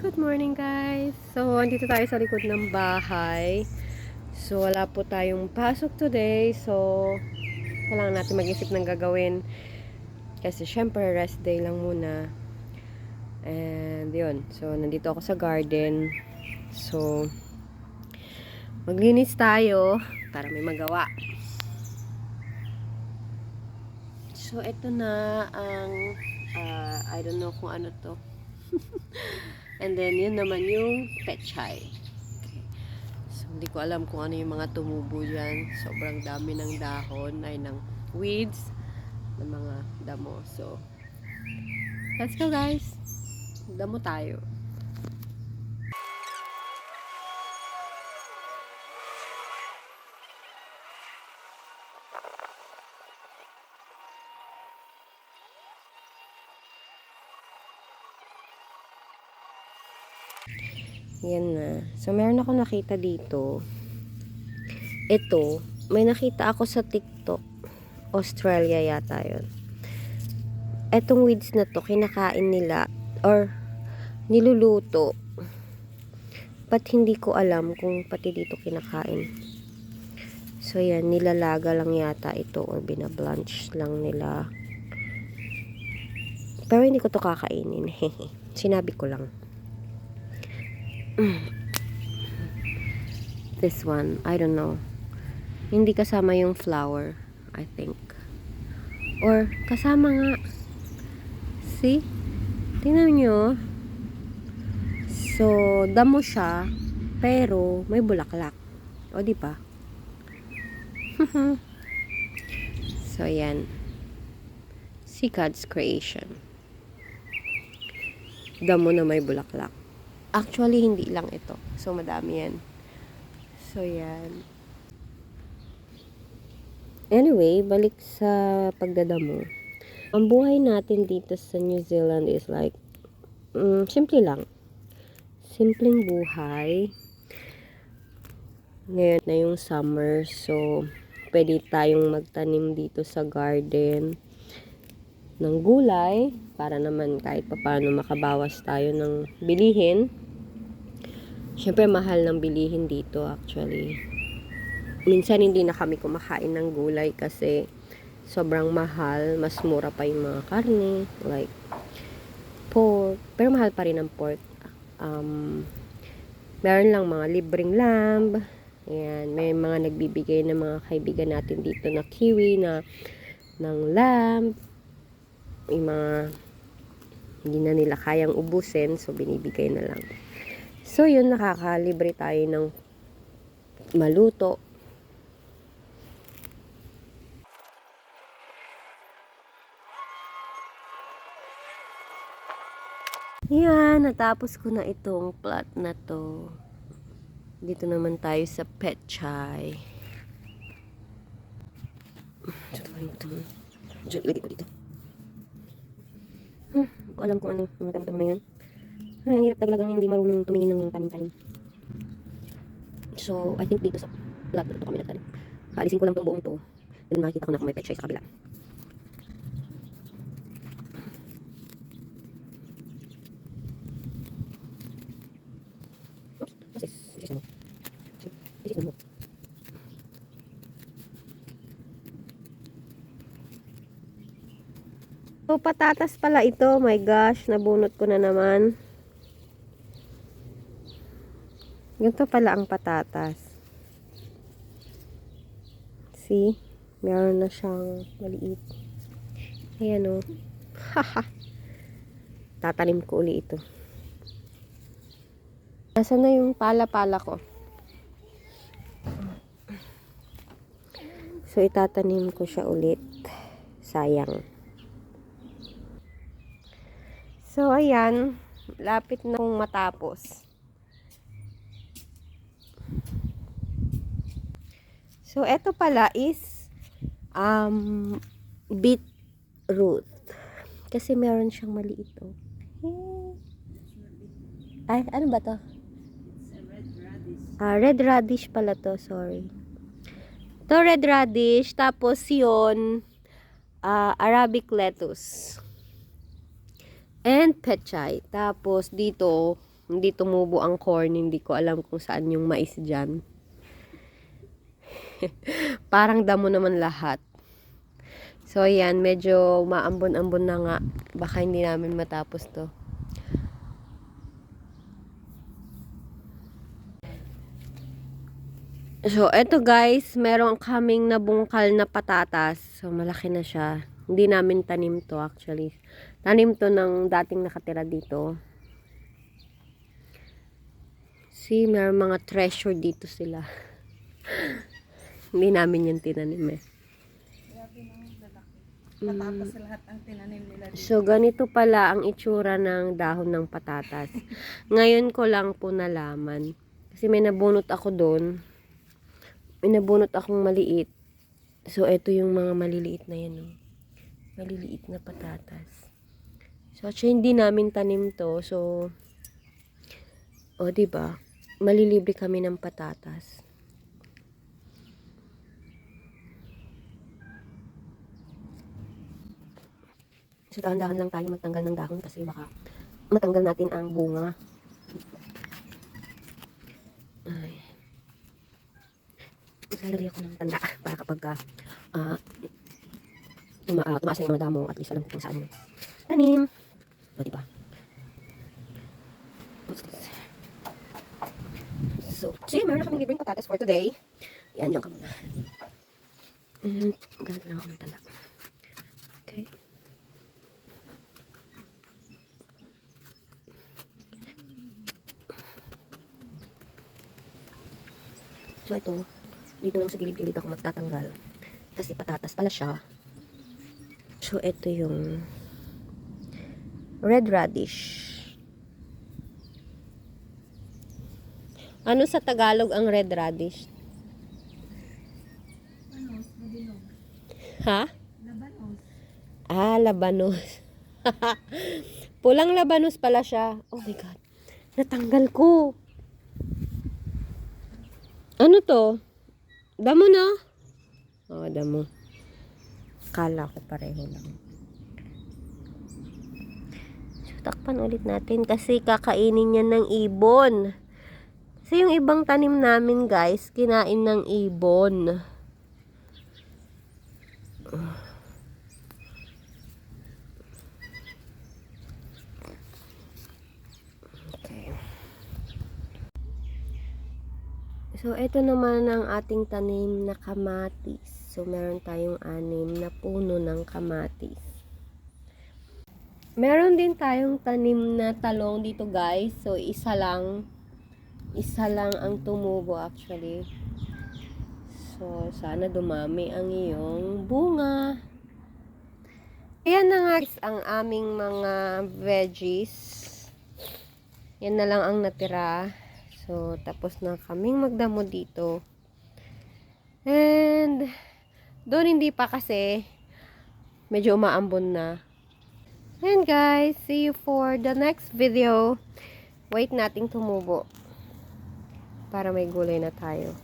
Good morning guys! So, andito tayo sa likod ng bahay. So, wala po tayong pasok today. So, kailangan natin mag-isip ng gagawin. Kasi syempre, rest day lang muna. And, yun. So, nandito ako sa garden. So, maglinis tayo para may magawa. So, ito na ang I don't know kung ano to. And then, yun naman yung pechay. So, hindi ko alam kung ano yung mga tumubo dyan. Sobrang dami ng dahon, ay ng weeds, ng mga damo. So, let's go guys! Damo tayo. Yan na. So, meron ako nakita dito. Ito, may nakita ako sa TikTok. Australia yata yun. Etong weeds na to, kinakain nila or niluluto. But hindi ko alam kung pati dito kinakain. So, yan. Nilalaga lang yata ito or binablanch lang nila. Pero hindi ko to kakainin. Sinabi ko lang. This one, I don't know. Hindi kasama yung flower, I think. Or, kasama nga. See? Tingnan nyo. So, damo siya, pero may bulaklak. O, di ba? So, yan. See God's creation. Damo na may bulaklak. Actually, hindi lang ito. So, madami yan. So, yan. Anyway, balik sa pagdadamo. Ang buhay natin dito sa New Zealand is like, simple lang. Simpleng buhay. Ngayon na yung summer, so, pwede tayong magtanim dito sa garden ng gulay para naman kahit papaano makabawas tayo ng bilihin. Siyempre, mahal ng bilihin dito actually. Minsan hindi na kami kumakain ng gulay kasi sobrang mahal. Mas mura pa yung mga karne, like pork. Pero mahal pa rin ang pork. Meron lang mga libreng lamb. Ayan, may mga nagbibigay ng mga kaibigan natin dito na kiwi na ng lamb. Yung mga hindi na nila kayang ubusin, so binibigay na lang. So, yun, nakakalibre tayo ng maluto. Yan, natapos ko na itong plot na to. Dito naman tayo sa pechay. Lagay ko dito. Hindi ko alam kung ano mga tanim na yan. Ang hirap talagang hindi marunong tumingin ng tanim-tanim. So, I think dito sa plot na ito kami nagtanim. Paalisin ko lang itong buong to. Then makikita ko na kung may pechay sa kabila. So, patatas pala ito. My gosh, nabunot ko na naman. Ganito pala ang patatas. See? Meron na siyang maliit. Ayan o. Haha. Tatanim ko uli ito. Nasaan na yung pala-pala ko? So, itatanim ko siya ulit. Sayang. So, ayan. Lapit na kong matapos. So, eto pala is beetroot. Kasi meron siyang maliit. Oh. Ay, ano ba to? Red radish pala to. Sorry. To red radish. Tapos yun, Arabic lettuce. And pechay. Tapos dito, hindi tumubo ang corn. Hindi ko alam kung saan yung mais dyan. Parang damo naman lahat. So, ayan, medyo maambon-ambon na nga. Baka hindi namin matapos to. So, eto guys, meron kaming nabungkal na patatas. So, malaki na siya. Hindi namin tanim to actually. Tanim to ng dating nakatira dito. See, meron mga treasure dito sila. Hindi namin yung tinanim eh. Patatas lahat ang tinanim nila dito. So, ganito pala ang itsura ng dahon ng patatas. Ngayon ko lang po nalaman. Kasi may nabunot ako doon. May nabunot akong maliit. So, ito yung mga maliliit na yan. Oh. Maliliit na patatas. So, actually, hindi namin tanim to. So, diba? Malilibre kami ng patatas. So, dahan-dahan lang tayo magtanggal ng dahon kasi baka matanggal natin ang bunga. Ay. Maglalagay ako ng tanda para kapag tumaas na yung mga damo at least alam kung saan tanim. O, diba? So, meron na kaming libreng patatas for today. Yan, yan ka muna. Ganito lang ako ng tanda. Okay. So, ito, dito lang sa gilid-gilid ako magtatanggal. Kasi patatas pala siya. So, ito yung red radish. Ano sa Tagalog ang red radish? Labanos, mabilog. Ha? Labanos. Ah, labanos. Pulang labanos pala siya. Oh my God. Natanggal ko. Ano to? Damo na? Oh, damo. Kala ko pareho lang. So, takpan ulit natin kasi kakainin yan ng ibon. Kasi yung ibang tanim namin guys, kinain ng ibon. Okay. So, ito naman ang ating tanim na kamatis. So, meron tayong 6 na puno ng kamatis. Meron din tayong tanim na talong dito guys. So, isa lang ang tumubo actually. So, sana dumami ang iyong bunga. Ayan na nga guys ang aming mga veggies. Yan na lang ang natira. So, tapos na kaming magdamo dito. And, doon hindi pa kasi medyo umaambon na. And guys, see you for the next video. Wait nating tumubo para may gulay na tayo.